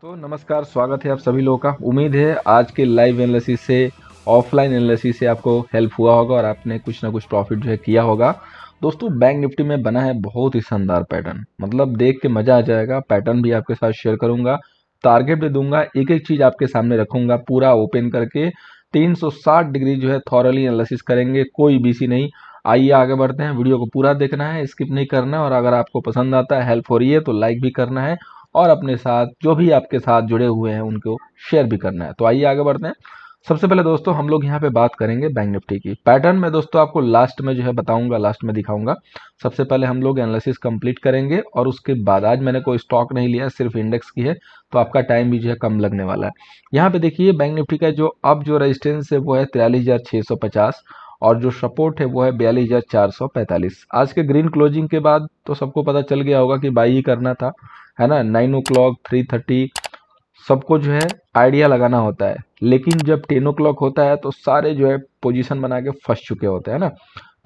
तो नमस्कार, स्वागत है आप सभी लोगों का। उम्मीद है आज के लाइव एनालिसिस से, ऑफलाइन एनालिसिस से आपको हेल्प हुआ होगा और आपने कुछ ना कुछ प्रॉफिट जो है किया होगा। दोस्तों, बैंक निफ्टी में बना है बहुत ही शानदार पैटर्न, मतलब देख के मजा आ जाएगा। पैटर्न भी आपके साथ शेयर करूंगा, टारगेट भी दूंगा, एक एक चीज आपके सामने रखूंगा, पूरा ओपन करके 360 डिग्री जो है थॉरली एनालिसिस करेंगे, कोई बीसी नहीं। आइए आगे बढ़ते हैं। वीडियो को पूरा देखना है, स्किप नहीं करना है, और अगर आपको पसंद आता है, हेल्प हो रही है, तो लाइक भी करना है और अपने साथ जो भी आपके साथ जुड़े हुए हैं उनको शेयर भी करना है। तो आइए आगे बढ़ते हैं। सबसे पहले दोस्तों हम लोग यहाँ पे बात करेंगे बैंक निफ्टी की। पैटर्न में दोस्तों आपको लास्ट में जो है बताऊंगा, लास्ट में दिखाऊंगा। सबसे पहले हम लोग एनालिसिस कंप्लीट करेंगे और उसके बाद, आज मैंने कोई स्टॉक नहीं लिया, सिर्फ इंडेक्स की है, तो आपका टाइम भी जो है कम लगने वाला है। यहाँ पे देखिए बैंक निफ्टी का जो अब जो रेजिस्टेंस है वो है 43,650 और जो सपोर्ट है वो है 42,445। आज के ग्रीन क्लोजिंग के बाद तो सबको पता चल गया होगा कि बाई ही करना था, है ना। 9 o'clock 3:30 सबको जो है आइडिया लगाना होता है, लेकिन जब 10 o'clock होता है तो सारे जो है पोजीशन बना के फंस चुके होते हैं ना।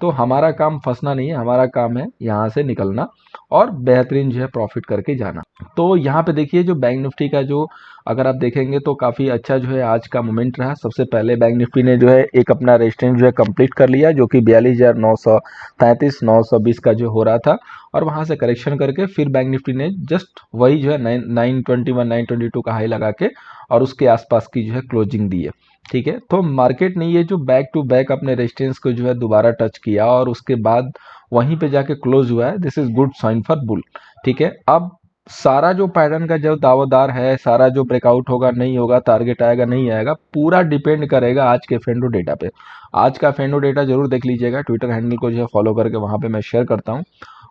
तो हमारा काम फंसना नहीं है, हमारा काम है यहाँ से निकलना और बेहतरीन जो है प्रॉफिट करके जाना। तो यहाँ पे देखिए जो बैंक निफ्टी का जो, अगर आप देखेंगे तो काफ़ी अच्छा जो है आज का मोमेंट रहा। सबसे पहले बैंक निफ्टी ने जो है एक अपना रेजिस्टेंस जो है कंप्लीट कर लिया, जो कि 42,933 920 का जो हो रहा था, और वहां से करेक्शन करके फिर बैंक निफ्टी ने जस्ट वही जो है 921 922 का हाई लगा के और उसके आसपास की जो है क्लोजिंग दी है। ठीक है, तो मार्केट ने ये जो बैक टू बैक अपने रेजिस्टेंस को जो है दोबारा टच किया और उसके बाद वहीं पे जाके क्लोज हुआ है, this is good sign for bull. ठीक है, अब सारा जो पैटर्न का जो दावेदार है, सारा जो ब्रेकआउट होगा नहीं होगा, टारगेट आएगा नहीं आएगा, पूरा डिपेंड करेगा आज के फेंडो डेटा पे। आज का फेंडो डेटा जरूर देख लीजिएगा, ट्विटर हैंडल को जो है फॉलो करके वहां पे मैं शेयर करता हूँ।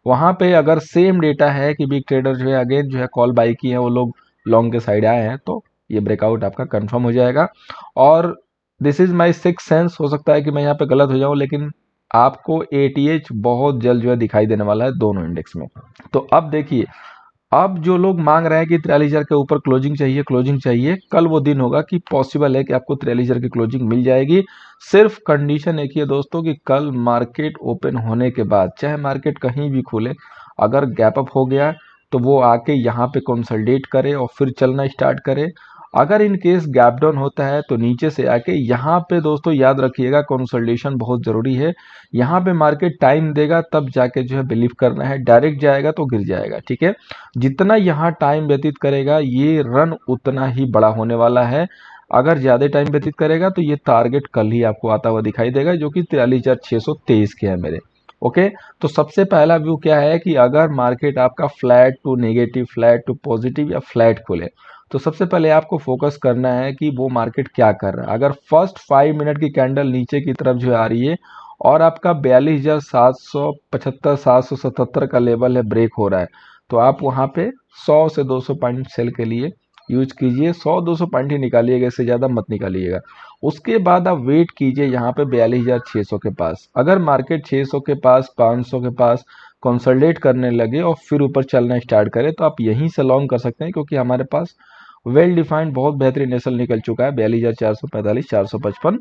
वहां पे अगर सेम डेटा है कि बिग ट्रेडर जो है अगेन जो है कॉल बाई की है, वो लोग लॉन्ग के साइड आए हैं, तो ये ब्रेकआउट आपका कंफर्म हो जाएगा। और this is my six sense, हो सकता है कि मैं यहाँ पे गलत हो जाऊं, लेकिन आपको एटीएच बहुत जल्द जो है दिखाई देने वाला है दोनों इंडेक्स में। तो अब देखिए, अब जो लोग मांग रहे हैं कि 43,000 के ऊपर क्लोजिंग चाहिए, क्लोजिंग चाहिए, कल वो दिन होगा कि पॉसिबल है कि आपको 43,000 की क्लोजिंग मिल जाएगी। सिर्फ कंडीशन एक ही है दोस्तों कि कल मार्केट ओपन होने के बाद, चाहे मार्केट कहीं भी खुले, अगर गैप अप हो गया तो वो आके यहाँ पे कंसोलिडेट करे और फिर चलना स्टार्ट करे। अगर इन केस गैप डाउन होता है तो नीचे से आके यहाँ पे दोस्तों याद रखिएगा, कंसोलिडेशन बहुत जरूरी है। यहाँ पे मार्केट टाइम देगा तब जाके जो है बिलीव करना है, डायरेक्ट जाएगा तो गिर जाएगा। ठीक है, जितना यहाँ टाइम व्यतीत करेगा ये रन उतना ही बड़ा होने वाला है। अगर ज्यादा टाइम व्यतीत करेगा तो ये टारगेट कल ही आपको आता हुआ दिखाई देगा, जो कि 43,623 के है मेरे। ओके, तो सबसे पहला व्यू क्या है कि अगर मार्केट आपका flat to negative, flat to positive या फ्लैट खुले, तो सबसे पहले आपको फोकस करना है कि वो मार्केट क्या कर रहा है। अगर फर्स्ट 5 मिनट की कैंडल नीचे की तरफ जो आ रही है और आपका 42,775 777 का लेवल है, ब्रेक हो रहा है, तो आप वहां पे 100 से 200 पॉइंट सेल के लिए यूज कीजिए। 100-200 पॉइंट ही निकालिएगा, इससे ज़्यादा मत निकालिएगा। उसके बाद आप वेट कीजिए यहाँ पे 42,600 के पास। अगर मार्केट 600 के पास, 500 के पास कंसोलिडेट करने लगे और फिर ऊपर चलना स्टार्ट करे, तो आप यहीं से लॉन्ग कर सकते हैं, क्योंकि हमारे पास वेल डिफाइंड बहुत बेहतरीन एसल निकल चुका है। 42,445 455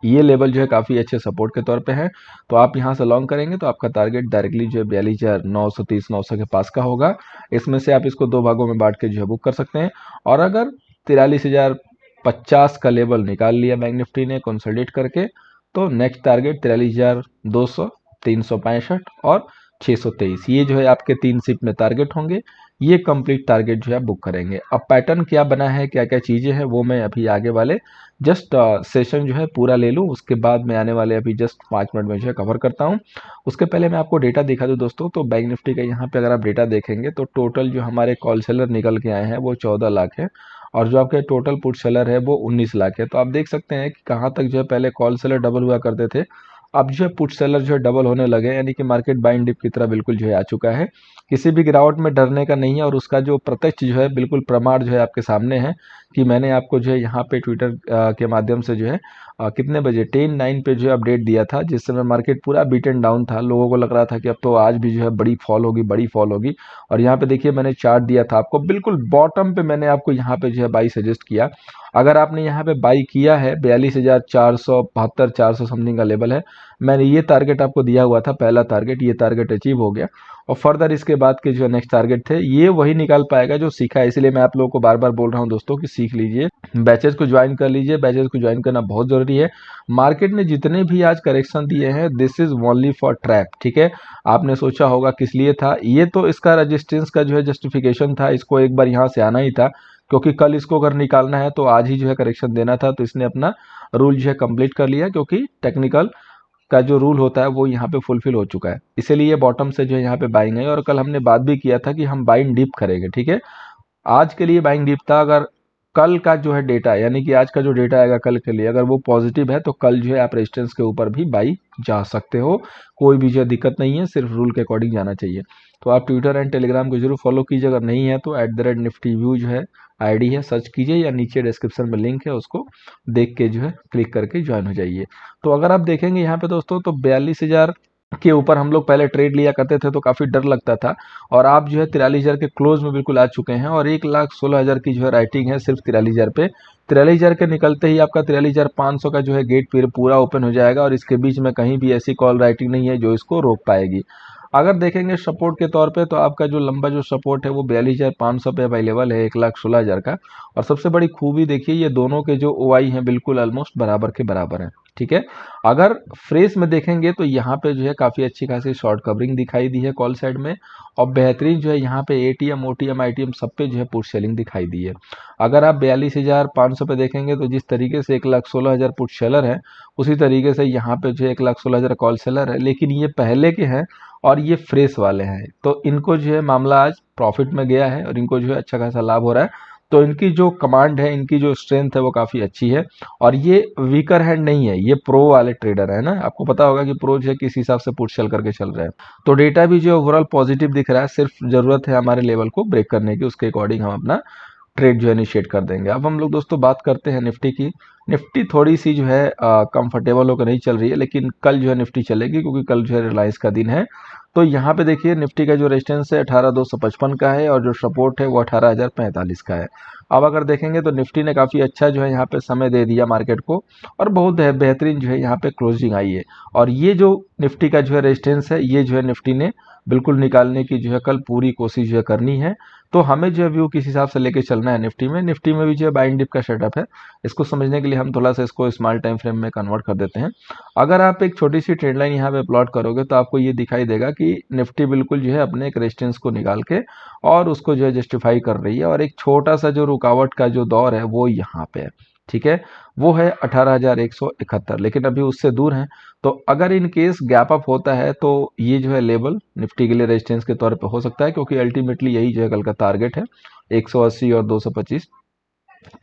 ये लेवल जो है काफ़ी अच्छे सपोर्ट के तौर पे है। तो आप यहाँ से लॉन्ग करेंगे तो आपका टारगेट डायरेक्टली जो है 42,930 900 के पास का होगा। इसमें से आप इसको दो भागों में बांट के जो है बुक कर सकते हैं। और अगर 43,050 का लेवल निकाल लिया बैंक निफ्टी ने कंसोलिडेट करके, तो नेक्स्ट टारगेट 43,200 365 और 623, ये जो है आपके 3 शिफ्ट में टारगेट होंगे। ये कंप्लीट टारगेट जो है बुक करेंगे। अब पैटर्न क्या बना है, क्या क्या चीज़ें हैं, वो मैं अभी आगे वाले जस्ट सेशन जो है पूरा ले लूँ, उसके बाद मैं आने वाले अभी जस्ट 5 मिनट में जो है कवर करता हूँ। उसके पहले मैं आपको डेटा दिखा दूँ दोस्तों। तो बैंक निफ्टी का यहाँ पे अगर आप डेटा देखेंगे तो टोटल जो हमारे कॉल सेलर निकल के आए हैं वो 14 लाख है, और जो आपके टोटल पुट सेलर है वो 19 लाख है। तो आप देख सकते हैं कि कहाँ तक जो है पहले कॉल सेलर डबल हुआ करते थे, अब जो है पुट सेलर जो है डबल होने लगे, यानी कि मार्केट बाइंग डिप की तरह बिल्कुल जो है आ चुका है। किसी भी गिरावट में डरने का नहीं है, और उसका जो प्रत्यक्ष जो है बिल्कुल प्रमाण जो है आपके सामने है कि मैंने आपको जो है यहाँ पे ट्विटर के माध्यम से जो है कितने बजे 10:09 पे जो है अपडेट दिया था, जिस समय मार्केट पूरा बीटन डाउन था। लोगों को लग रहा था कि अब तो आज भी जो है बड़ी फॉल होगी, बड़ी फॉल होगी। और यहाँ पे देखिए मैंने चार्ट दिया था आपको, बिल्कुल बॉटम पे मैंने आपको यहाँ पे जो है बाई सजेस्ट किया। अगर आपने यहाँ पे बाई किया है, 42,472 400 समथिंग का लेवल है, मैंने ये टारगेट आपको दिया हुआ था, पहला टारगेट, ये टारगेट अचीव हो गया और फर्दर इसके बाद के जो नेक्स्ट टारगेट थे ये वही निकाल पाएगा जो सीखा है। इसलिए मैं आप लोगों को बार बार बोल रहा हूं दोस्तों कि सीख लीजिए, बैचेस को ज्वाइन कर लीजिए, बैचेस को ज्वाइन करना बहुत जरूरी है। मार्केट ने जितने भी आज करेक्शन दिए हैं this is only for trap, ठीक है। आपने सोचा होगा किस लिए था, ये तो इसका रजिस्टेंस का जो है जस्टिफिकेशन था, इसको एक बार यहाँ से आना ही था क्योंकि कल इसको अगर निकालना है तो आज ही जो है करेक्शन देना था, तो इसने अपना रूल जो है कंप्लीट कर लिया क्योंकि टेक्निकल का जो रूल होता है वो यहाँ पे फुलफिल हो चुका है। इसीलिए बॉटम से जो है यहाँ पे बाइंग है और कल हमने बात भी किया था कि हम बाइंग डीप करेंगे, ठीक है। आज के लिए बाइंग डीप था, अगर कल का जो है डेटा यानी कि आज का जो डेटा आएगा कल के लिए अगर वो पॉजिटिव है तो कल जो है आप रेजिस्टेंस के ऊपर भी बाई जा सकते हो, कोई भी जो है दिक्कत नहीं है, सिर्फ रूल के अकॉर्डिंग जाना चाहिए। तो आप ट्विटर एंड टेलीग्राम को जरूर फॉलो कीजिए, अगर नहीं है तो @nifty व्यू जो है आईडी है, सर्च कीजिए या नीचे डिस्क्रिप्शन में लिंक है उसको देख के जो है क्लिक करके ज्वाइन हो जाइए। तो अगर आप देखेंगे यहाँ पे दोस्तों तो 42,000 के ऊपर हम लोग पहले ट्रेड लिया करते थे तो काफी डर लगता था और आप जो है 43,000 के क्लोज में बिल्कुल आ चुके हैं और 1,16,000 की जो है राइटिंग है सिर्फ 43,000 पे। 43,000 के निकलते ही आपका 43,500 का जो है गेट फिर पूरा ओपन हो जाएगा और इसके बीच में कहीं भी ऐसी कॉल राइटिंग नहीं है जो इसको रोक पाएगी। अगर देखेंगे सपोर्ट के तौर पे तो आपका जो लंबा जो सपोर्ट है वो 42,500 पे अवेलेबल है, 1,16,000 का। और सबसे बड़ी खूबी देखिए ये दोनों के जो ओआई हैं बिल्कुल ऑलमोस्ट बराबर के बराबर हैं, ठीक है। अगर फ्रेश में देखेंगे तो यहाँ पे जो है काफी अच्छी खासी शॉर्ट कवरिंग दिखाई दी है कॉल साइड में और बेहतरीन जो है यहाँ पे एटीएम ओटीएम आईटीएम सब पे जो है पुट सेलिंग दिखाई दी है। अगर आप 42,500 पे देखेंगे तो जिस तरीके से 1,16,000 पुट सेलर है उसी तरीके से यहाँ पे जो है 1,16,000 कॉल सेलर है, लेकिन ये पहले के हैं और ये फ्रेश वाले हैं तो इनको जो है मामला आज प्रॉफिट में गया है और इनको जो है अच्छा खासा लाभ हो रहा है। तो इनकी जो कमांड है, इनकी जो स्ट्रेंथ है वो काफी अच्छी है और ये वीकर हैंड नहीं है, ये प्रो वाले ट्रेडर है ना। आपको पता होगा कि प्रो जो है किस हिसाब से पुट सेल करके चल रहे हैं। तो डेटा भी जो है ओवरऑल पॉजिटिव दिख रहा है, सिर्फ जरूरत है हमारे लेवल को ब्रेक करने की, उसके अकॉर्डिंग हम अपना ट्रेड जो है इनिशिएट कर देंगे। अब हम लोग दोस्तों बात करते हैं निफ्टी की। निफ्टी थोड़ी सी जो है कंफर्टेबल होकर नहीं चल रही है, लेकिन कल जो है निफ्टी चलेगी क्योंकि कल जो है रिलायंस का दिन है। तो यहाँ पे देखिए निफ्टी का जो रेजिस्टेंस है 18,255 का है और जो सपोर्ट है वो 18,045 का है। अब अगर देखेंगे तो निफ्टी ने काफी अच्छा जो है यहाँ पे समय दे दिया मार्केट को और बहुत बेहतरीन जो है यहाँ पे क्लोजिंग आई है और ये जो निफ्टी का जो है रेजिस्टेंस है ये जो है निफ्टी ने बिल्कुल निकालने की जो है कल पूरी कोशिश जो है करनी है। तो हमें जो है व्यू किस हिसाब से लेके चलना है निफ्टी में, निफ्टी में भी जो है बाइंग डिप का सेटअप है। इसको समझने के लिए हम थोड़ा सा इसको स्मॉल टाइम फ्रेम में कन्वर्ट कर देते हैं। अगर आप एक छोटी सी ट्रेंड लाइन यहाँ पे प्लॉट करोगे तो आपको ये दिखाई देगा कि निफ्टी बिल्कुल जो है अपने एक रेजिस्टेंस को निकाल के और उसको जो है जस्टिफाई कर रही है और एक छोटा सा जो रुकावट का जो दौर है वो यहाँ पे है, ठीक है। वो है 18,171, लेकिन अभी उससे दूर है। तो अगर इन केस गैप अप होता है तो ये जो है लेवल निफ्टी के लिए रेजिस्टेंस के तौर पे हो सकता है क्योंकि अल्टीमेटली यही जो है कल का टारगेट है 180 और 225।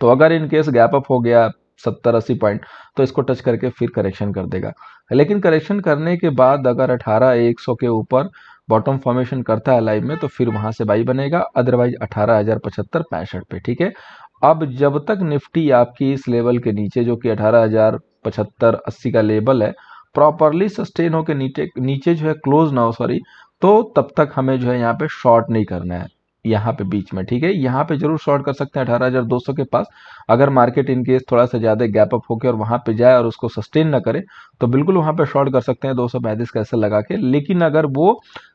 तो अगर इन केस गैप अप हो गया 70-80 पॉइंट तो इसको टच करके फिर करेक्शन कर देगा, लेकिन करेक्शन करने के बाद अगर 18,100 के ऊपर बॉटम फॉर्मेशन करता है लाइव में तो फिर वहां से बाई बनेगा, अदरवाइज 18,075-65 पे, ठीक है। अब जब तक निफ्टी आपकी इस लेवल के नीचे जो कि 18,075-80 का लेवल है प्रॉपरली सस्टेन होकर नीचे नीचे जो है क्लोज ना हो, सॉरी, तो तब तक हमें जो है यहाँ पे शॉर्ट नहीं करना है यहाँ पे बीच में, ठीक है। यहाँ पे जरूर शॉर्ट कर सकते हैं 18,200 के पास। अगर मार्केट इनकेस थोड़ा सा ज्यादा गैप अप होकर और वहां पे जाए और उसको सस्टेन ना करे तो बिल्कुल वहां पे शॉर्ट कर सकते हैं 235 का ऐसे लगा के, लेकिन अगर वो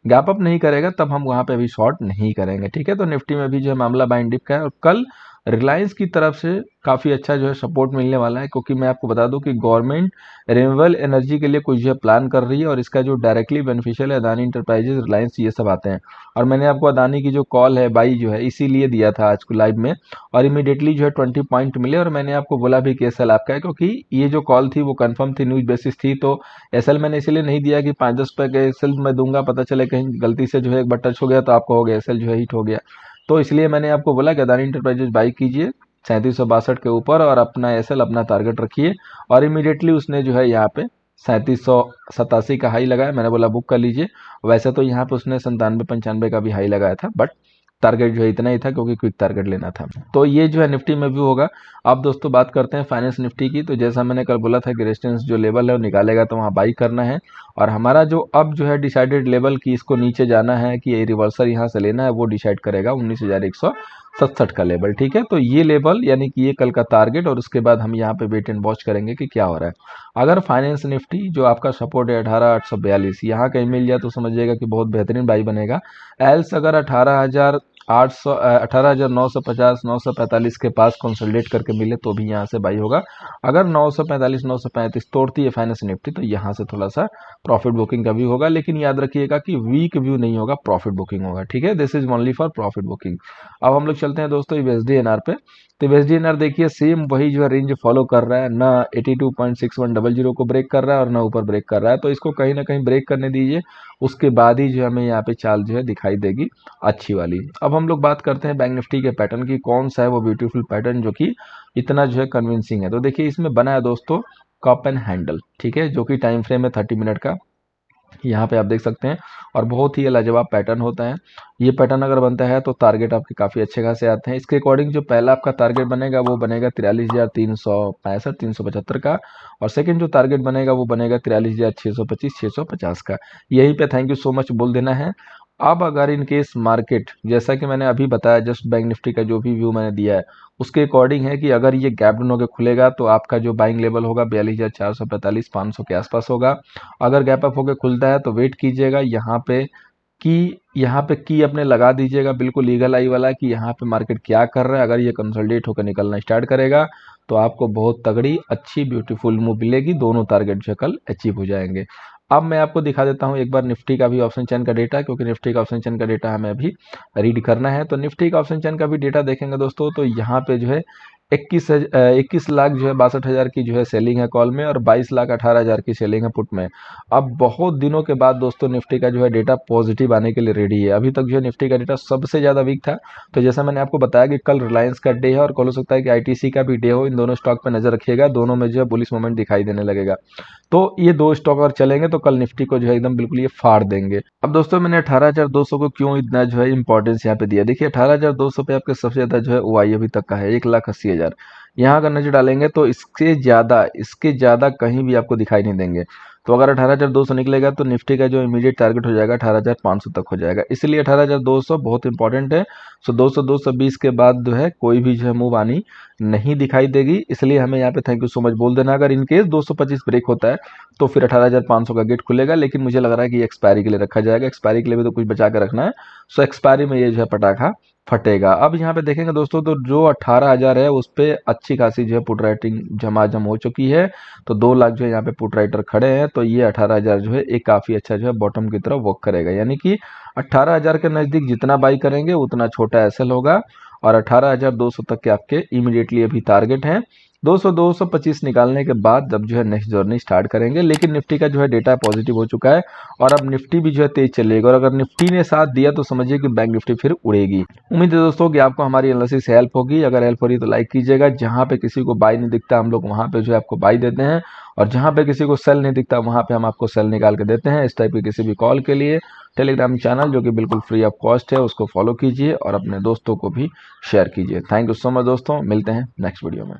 गैप अप नहीं करेगा तब हम वहां पे भी शॉर्ट नहीं करेंगे, ठीक है। तो निफ्टी में भी जो है मामला बाइंग डिप का है और कल रिलायंस की तरफ से काफी अच्छा जो है सपोर्ट मिलने वाला है क्योंकि मैं आपको बता दूं कि गवर्नमेंट रिन्यूएबल एनर्जी के लिए कुछ जो है प्लान कर रही है और इसका जो डायरेक्टली बेनिफिशियल है अदानी इंटरप्राइजेज रिलायंस ये सब आते हैं। और मैंने आपको अदानी की जो कॉल है बाई जो है इसीलिए दिया था आज को लाइव में और इमीडिएटली जो है 20 पॉइंट मिले और मैंने आपको बोला भी कि एसएल आपका है क्योंकि ये जो कॉल थी वो कंफर्म थी, न्यूज बेसिस थी। तो एसएल मैंने इसलिए नहीं दिया कि 5-10 रुपए का एसएल मैं दूंगा, पता चले कहीं गलती से जो है एक बार टच हो गया तो आपको हो गया एसएल जो है हिट हो गया। तो इसलिए मैंने आपको बोला कि अदानी इंटरप्राइजेज बाई कीजिए 3762 के ऊपर और अपना एसएल अपना टारगेट रखिए और इमीडिएटली उसने जो है यहाँ पे 3787 का हाई लगाया, मैंने बोला बुक कर लीजिए। वैसे तो यहाँ पे उसने 97-95 का भी हाई लगाया था बट टारगेट जो है इतना ही था क्योंकि क्विक टारगेट लेना था। तो ये जो है निफ्टी में भी होगा। अब दोस्तों बात करते हैं फाइनेंस निफ्टी की। तो जैसा मैंने कल बोला था कि रेजिस्टेंस जो लेवल है वो निकालेगा तो वहाँ बाई करना है और हमारा जो अब जो है डिसाइडेड लेवल की इसको नीचे जाना है कि ये रिवर्सल यहाँ से लेना है वो डिसाइड करेगा 19,100 67 का लेवल, ठीक है। तो ये लेवल यानी कि ये कल का टारगेट, और उसके बाद हम यहाँ पे वेट एंड वॉच करेंगे कि क्या हो रहा है। अगर फाइनेंस निफ्टी जो आपका सपोर्ट है 18,842 यहाँ कहीं मिल जाए तो समझिएगा कि बहुत बेहतरीन बाई बनेगा। एल्स अगर 18,800 18,950 945 के पास कंसोलिडेट करके मिले तो भी यहाँ से बाई होगा। अगर 945 935 तोड़ती है फाइनेंस निफ्टी तो यहाँ से थोड़ा सा प्रॉफिट बुकिंग का व्यू होगा, लेकिन याद रखिएगा कि वीक व्यू नहीं होगा, प्रॉफिट बुकिंग होगा, ठीक है। This is only for profit booking. अब हम लोग चलते हैं दोस्तों यूएसडी पे। तो यूएसडी एनआर देखिए सेम वही जो है रेंज फॉलो कर रहा है, ना 82.6100 को ब्रेक कर रहा है और ना ऊपर ब्रेक कर रहा है, तो इसको कहीं ना कहीं ब्रेक करने दीजिए, उसके बाद ही जो हमें यहाँ पे चाल जो है दिखाई देगी अच्छी वाली। अब हम लोग बात करते हैं बैंक निफ्टी के पैटर्न की, कौन सा है वो ब्यूटीफुल पैटर्न जो कि इतना जो है कन्विंसिंग है। तो देखिए इसमें बना है दोस्तों कप एंड हैंडल, ठीक है, जो कि टाइम फ्रेम है 30 मिनट का, यहाँ पे आप देख सकते हैं, और बहुत ही लाजवाब पैटर्न होता है। ये पैटर्न अगर बनता है तो टारगेट आपके काफ़ी अच्छे खासे आते हैं। इसके अकॉर्डिंग जो पहला आपका टारगेट बनेगा वो बनेगा 43,365 375 का, और सेकंड जो टारगेट बनेगा वो बनेगा 43,625 650 का। यहीं पे थैंक यू सो मच बोल देना है। अब अगर इन केस मार्केट, जैसा कि मैंने अभी बताया जस्ट बैंक निफ्टी का जो भी व्यू मैंने दिया है उसके अकॉर्डिंग है कि अगर ये गैप डाउन होकर खुलेगा तो आपका जो बाइंग लेवल होगा 42,445 500 के आसपास होगा। अगर गैप अप होकर खुलता है तो वेट कीजिएगा यहाँ पे, कि यहाँ पे की अपने लगा दीजिएगा बिल्कुल लीगल आई वाला कि यहाँ पे मार्केट क्या कर रहा है। अगर ये कंसोलिडेट होकर निकलना स्टार्ट करेगा तो आपको बहुत तगड़ी अच्छी ब्यूटीफुल मूव मिलेगी, दोनों टारगेट जो कल अचीव हो जाएंगे। अब मैं आपको दिखा देता हूँ एक बार निफ्टी का भी ऑप्शन चेन का डेटा, क्योंकि निफ्टी का ऑप्शन चेन का डेटा हमें अभी रीड करना है। तो निफ्टी का ऑप्शन चेन का भी डेटा देखेंगे दोस्तों, तो यहाँ पे जो है 21 लाख जो है 62,000 की जो है सेलिंग है कॉल में, और 22,18,000 की सेलिंग है पुट में। अब बहुत दिनों के बाद दोस्तों निफ्टी का जो है डेटा पॉजिटिव आने के लिए रेडी है। अभी तक जो है निफ्टी का डेटा सबसे ज़्यादा वीक था, तो जैसा मैंने आपको बताया कि कल रिलायंस का डे है और कल हो सकता है कि आईटीसी का भी डे हो। इन दोनों स्टॉक पर नजर रखिएगा, दोनों में जो है बुलिश मोमेंट दिखाई देने लगेगा। तो ये दो स्टॉक अगर चलेंगे तो कल निफ्टी को जो है एकदम बिल्कुल ये फाड़ देंगे। अब दोस्तों मैंने 18,200 को क्यों इतना जो है इंपॉर्टेंस यहाँ पे दिया, देखिए 18,200 पे आपके सबसे ज्यादा जो है ओआई अभी तक का है 1,80,000। यहाँ अगर नजर डालेंगे तो इसके ज्यादा कहीं भी आपको दिखाई नहीं देंगे। तो अगर 18,200 निकलेगा तो निफ्टी का जो इमीडिएट टारगेट हो जाएगा 18,500 तक हो जाएगा, इसलिए 18,200 बहुत इंपॉर्टेंट है। सो 200 220 के बाद जो है कोई भी जो है मूव आनी नहीं दिखाई देगी, इसलिए हमें यहाँ पे थैंक यू सो मच बोल देना। अगर इनकेस 225 ब्रेक होता है तो फिर 18,500 का गेट खुलेगा, लेकिन मुझे लग रहा है कि एक्सपायरी के लिए रखा जाएगा, एक्सपायरी के लिए भी तो कुछ बचा के रखना है। सो एक्सपायरी में ये जो है पटाखा फटेगा। अब यहाँ पे देखेंगे दोस्तों तो जो 18,000 है उस पर अच्छी खासी जो है पुट राइटिंग झमाझम हो चुकी है, तो 2 लाख जो है यहाँ पे पुट राइटर खड़े हैं, तो ये 18,000 जो है एक काफी अच्छा जो है बॉटम की तरफ वर्क करेगा, यानी कि 18,000 के नजदीक जितना बाई करेंगे उतना छोटा एसएल होगा, और 18,200 तक के आपके इमीडिएटली अभी टारगेट हैं। 200 225 निकालने के बाद जब जो है नेक्स्ट जर्नी स्टार्ट करेंगे, लेकिन निफ्टी का जो है डेटा पॉजिटिव हो चुका है और अब निफ्टी भी जो है तेज चलेगा, और अगर निफ्टी ने साथ दिया तो समझिए कि बैंक निफ्टी फिर उड़ेगी। उम्मीद है दोस्तों कि आपको हमारी एनालिसिस से हेल्प होगी। अगर हेल्प हो रही तो लाइक कीजिएगा। जहां पे किसी को बाई नहीं दिखता हम लोग वहां पे जो है आपको बाई देते हैं, और जहां पे किसी को सेल नहीं दिखता वहां पे हम आपको सेल निकाल के देते हैं। इस टाइप की किसी भी कॉल के लिए टेलीग्राम चैनल जो कि बिल्कुल फ्री ऑफ कॉस्ट है उसको फॉलो कीजिए और अपने दोस्तों को भी शेयर कीजिए। थैंक यू सो मच दोस्तों, मिलते हैं नेक्स्ट वीडियो में।